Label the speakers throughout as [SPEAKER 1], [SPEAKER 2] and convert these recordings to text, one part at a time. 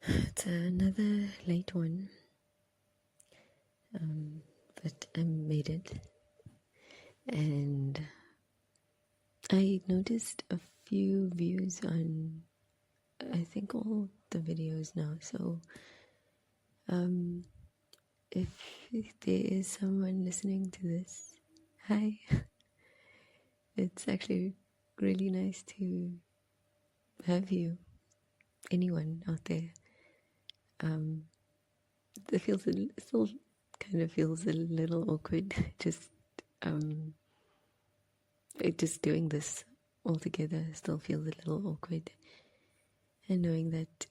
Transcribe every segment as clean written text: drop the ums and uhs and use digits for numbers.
[SPEAKER 1] It's another late one, but I made it. And I noticed a few views on, I think, all the videos now. So if there is someone listening to this, hi. It's actually really nice to have you, anyone out there. It feels still kind of feels a little awkward, just doing this all together still feels a little awkward, and knowing that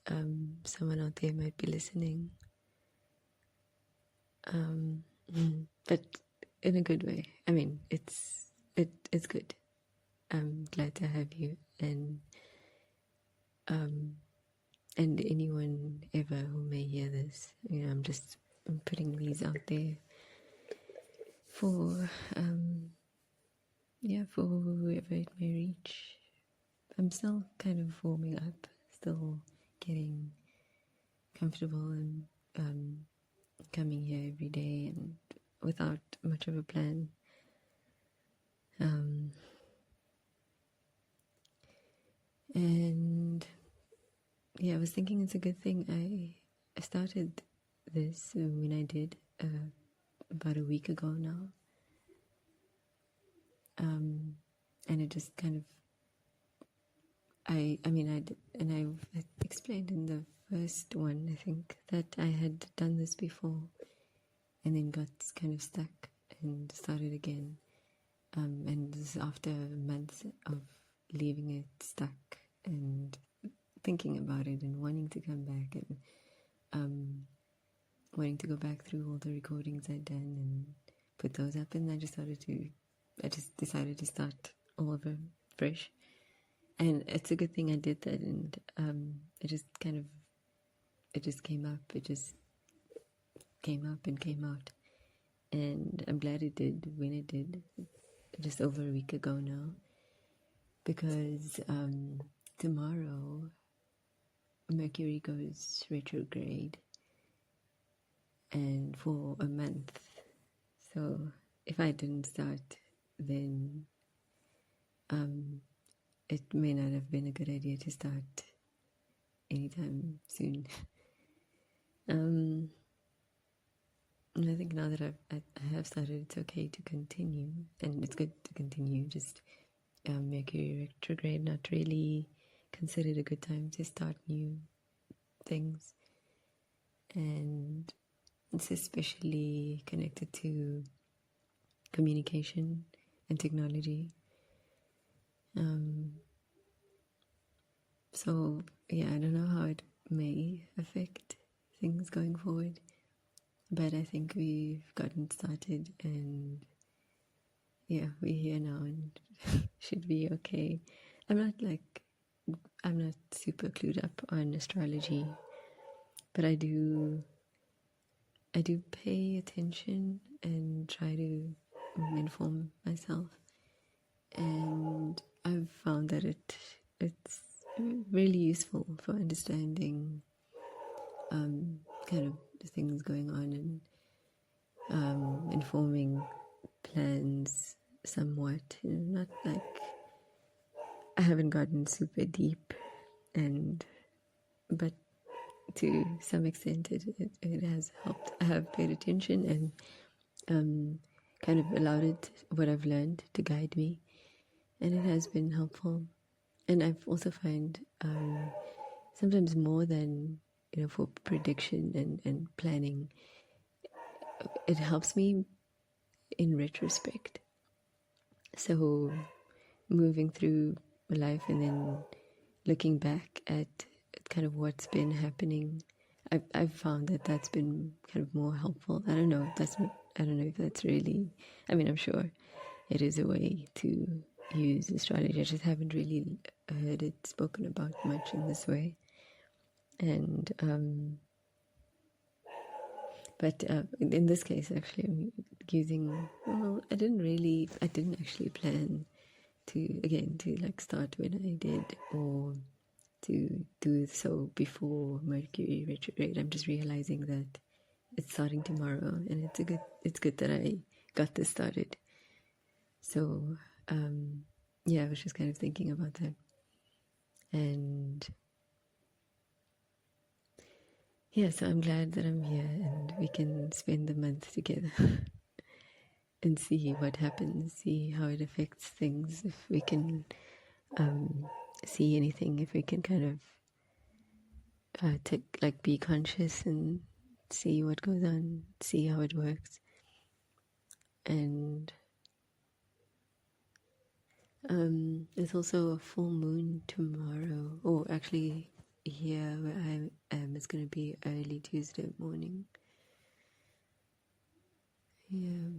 [SPEAKER 1] someone out there might be listening, but in a good way. I mean, it's good. I'm glad to have you, and anyone ever who may hear this. I'm putting these out there for for whoever it may reach. I'm still kind of warming up, still getting comfortable, and coming here every day and without much of a plan. And I was thinking it's a good thing I started this when I did about a week ago now, and it just kind of I explained in the first one, I think, that I had done this before and then got kind of stuck and started again, and this is after months of leaving it stuck and thinking about it and wanting to come back and wanting to go back through all the recordings I'd done and put those up, and I just decided to start all over fresh. And it's a good thing I did that, and it just came up. It just came up and came out, and I'm glad it did when it did, just over a week ago now, because tomorrow Mercury goes retrograde, and for a month. So if I didn't start, then it may not have been a good idea to start anytime soon. And I think now that I have started, it's okay to continue, and it's good to continue. Just Mercury retrograde, not really considered a good time to start new things, and it's especially connected to communication and technology. So I don't know how it may affect things going forward, but I think we've gotten started, and we're here now and should be okay. I'm not super clued up on astrology, but I do pay attention and try to inform myself, and I've found that it's really useful for understanding kind of the things going on, and informing plans somewhat. Not like I haven't gotten super deep, but to some extent it has helped. I have paid attention and kind of allowed what I've learned to guide me, and it has been helpful. And I've also find sometimes more than for prediction and planning, it helps me in retrospect. So moving through life and then looking back at kind of what's been happening, I've found that that's been kind of more helpful. I don't know if that's really, I'm sure it is a way to use astrology. I just haven't really heard it spoken about much in this way. And but in this case, actually, I'm using, I didn't actually plan to like start when I did, or to do so before Mercury retrograde. I'm just realizing that it's starting tomorrow, and it's good that I got this started. So yeah, I was just kind of thinking about that. And yeah, so I'm glad that I'm here and we can spend the month together and see what happens, see how it affects things, if we can see anything, if we can kind of be conscious and see what goes on, see how it works. And there's also a full moon tomorrow. Oh, actually, here where I am, it's going to be early Tuesday morning. Yeah.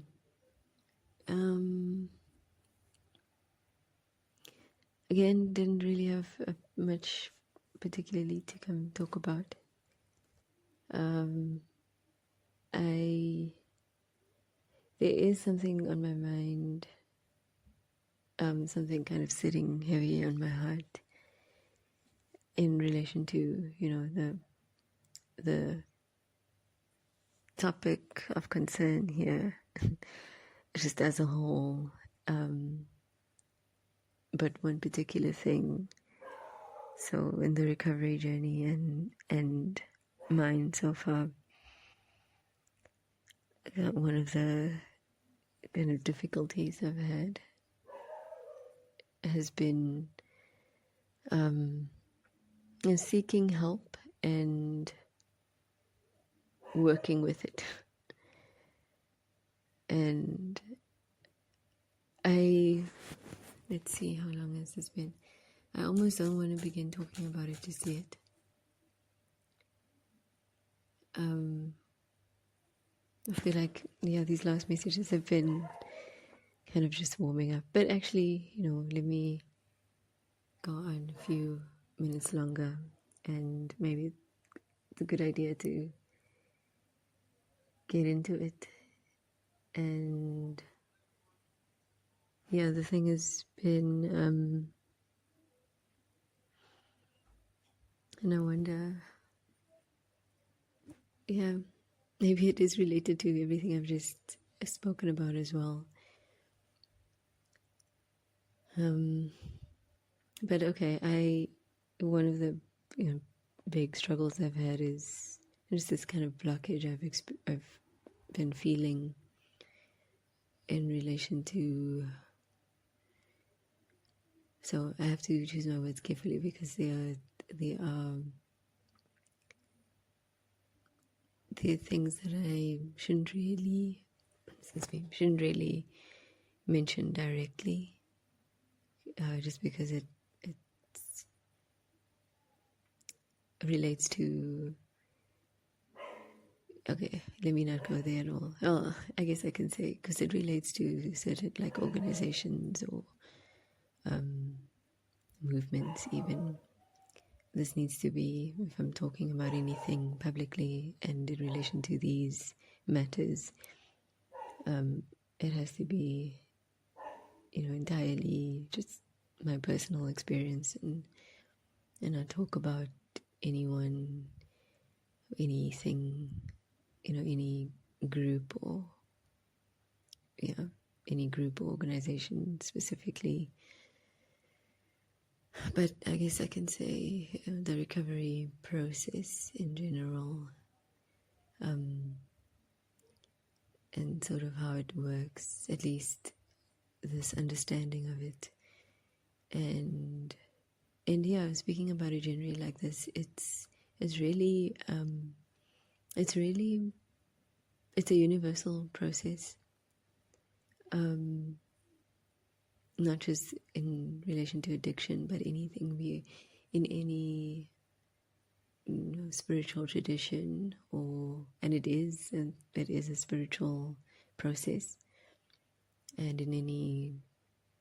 [SPEAKER 1] Again, didn't really have much particularly to come talk about. There is something on my mind, something kind of sitting heavy on my heart in relation to, the topic of concern here, just as a whole, but one particular thing. So in the recovery journey and mine so far, one of the kind of difficulties I've had has been seeking help and working with it. And let's see, how long has this been? I almost don't want to begin talking about it just yet. I feel like, these last messages have been kind of just warming up. But actually, let me go on a few minutes longer, and maybe it's a good idea to get into it. And the thing has been, and I wonder, maybe it is related to everything I've just spoken about as well. But okay, one of the big struggles I've had is just this kind of blockage I've been feeling in relation to. So I have to choose my words carefully because they're things that I shouldn't really mention directly, just because it relates to. Okay, let me not go there at all. Oh, I guess I can say because it relates to certain organizations or movements even. This needs to be, if I'm talking about anything publicly and in relation to these matters, it has to be, entirely just my personal experience and not talk about anyone, anything, any group or any group or organization specifically. But I guess I can say the recovery process in general, and sort of how it works, at least this understanding of it. And speaking about it generally like this, it's really it's a universal process, not just in relation to addiction, but anything in any spiritual tradition, and it is a spiritual process, and in any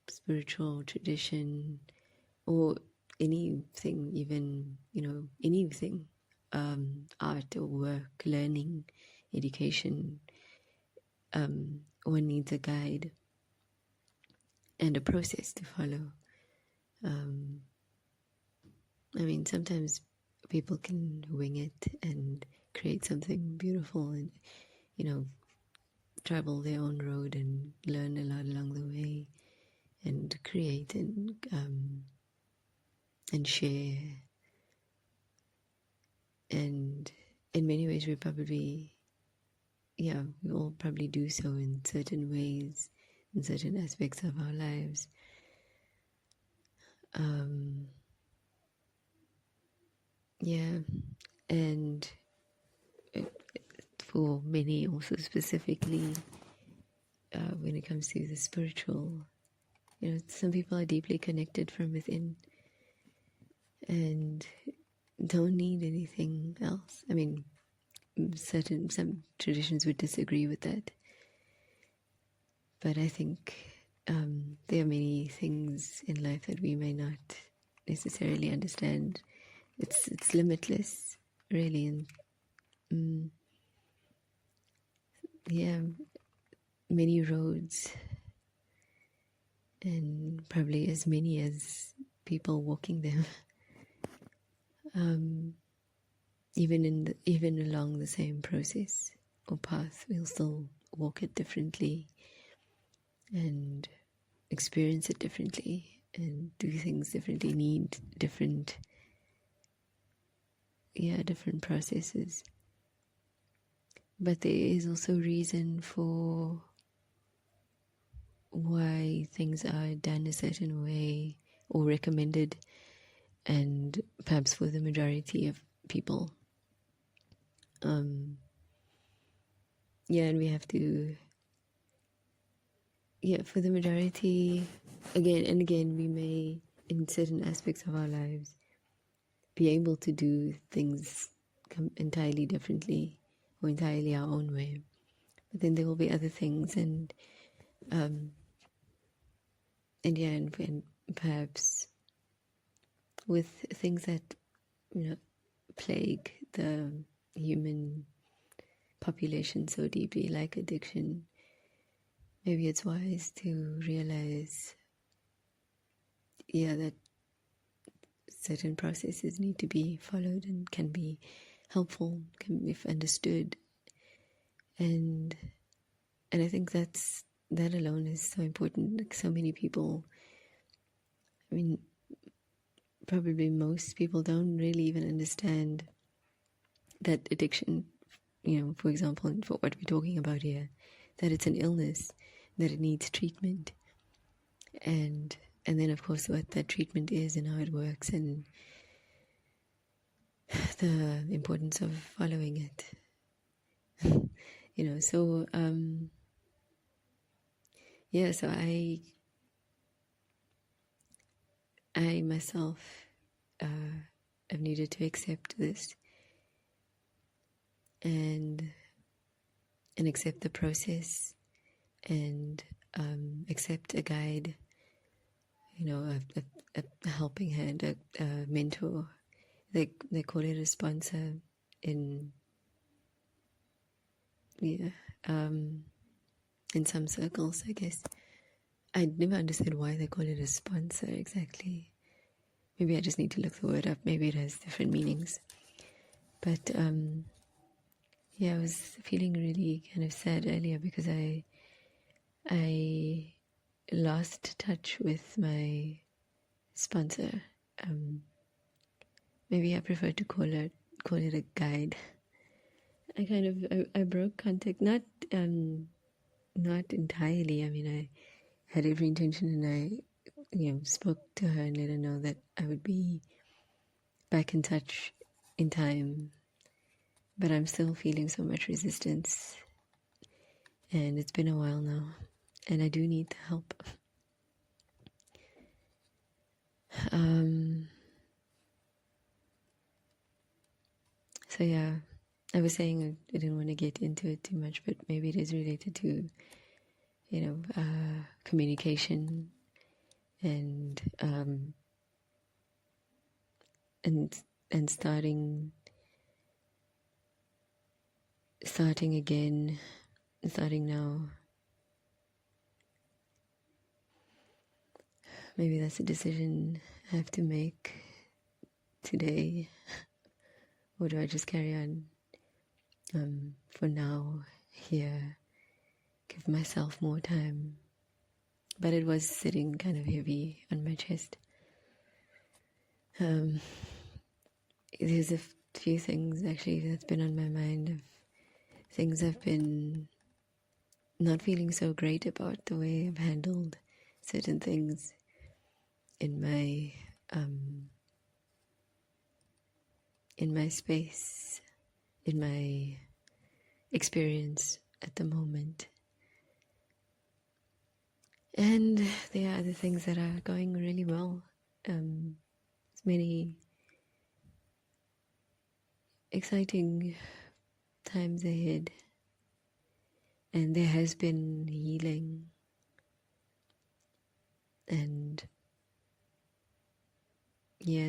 [SPEAKER 1] spiritual tradition or anything, even anything, art or work, learning, education, one needs a guide and a process to follow. I mean, sometimes people can wing it and create something beautiful and, travel their own road and learn a lot along the way and create and share. And in many ways, we all probably do so in certain ways, in certain aspects of our lives. And for many also specifically, when it comes to the spiritual, some people are deeply connected from within and don't need anything else. I mean, some traditions would disagree with that, but I think there are many things in life that we may not necessarily understand. It's limitless, really, and many roads, and probably as many as people walking them. Even along the same process or path, we'll still walk it differently and experience it differently and do things differently, need different processes. But there is also reason for why things are done a certain way or recommended, and perhaps for the majority of people. And we have to, for the majority, again and again, we may, in certain aspects of our lives, be able to do things entirely differently or entirely our own way. But then there will be other things, and perhaps with things that plague the human population so deeply, like addiction, maybe it's wise to realize that certain processes need to be followed and can be helpful, if understood, and I think that alone is so important. Like, so many people, I mean, probably most people don't really even understand that addiction, for example, for what we're talking about here, that it's an illness, that it needs treatment, and then of course what that treatment is and how it works, and the importance of following it. So I myself have needed to accept this and accept the process, and accept a guide, a helping hand, a mentor. They call it a sponsor in some circles, I guess. I never understood why they call it a sponsor exactly. Maybe I just need to look the word up. Maybe it has different meanings. But I was feeling really kind of sad earlier because I lost touch with my sponsor. Maybe I prefer to call it a guide. I broke contact, not entirely. I mean, I had every intention, and I spoke to her and let her know that I would be back in touch in time, but I'm still feeling so much resistance, and it's been a while now, and I do need the help. So I was saying I didn't want to get into it too much, but maybe it is related to communication and starting again, starting now. Maybe that's a decision I have to make, today, or do I just carry on for now here, give myself more time? But it was sitting kind of heavy on my chest. There's a few things actually that's been on my mind, of things I've been not feeling so great about, the way I've handled certain things in my space, in my experience at the moment. And there are other things that are going really well. Many exciting times ahead, and there has been healing, and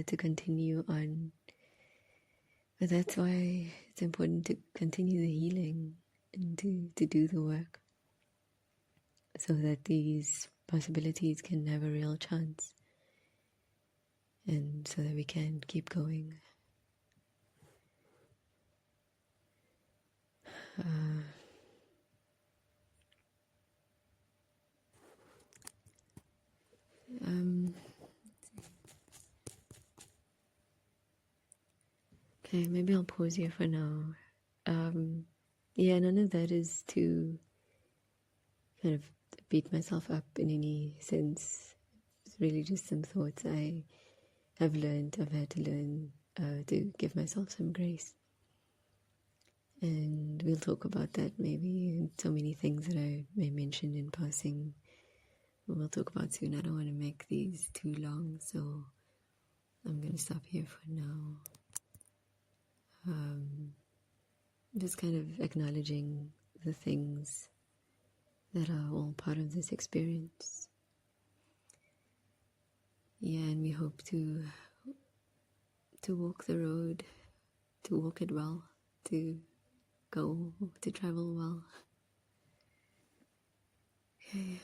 [SPEAKER 1] to continue on. But that's why it's important to continue the healing and to do the work, so that these possibilities can have a real chance, and so that we can keep going. Okay, maybe I'll pause here for now. None of that is to kind of beat myself up in any sense. It's really just some thoughts I've had to learn to give myself some grace. And we'll talk about that maybe, and so many things that I may mention in passing we'll talk about soon. I don't want to make these too long, so I'm going to stop here for now. Just kind of acknowledging the things that are all part of this experience. And we hope to walk the road, to walk it well, to travel well. Okay.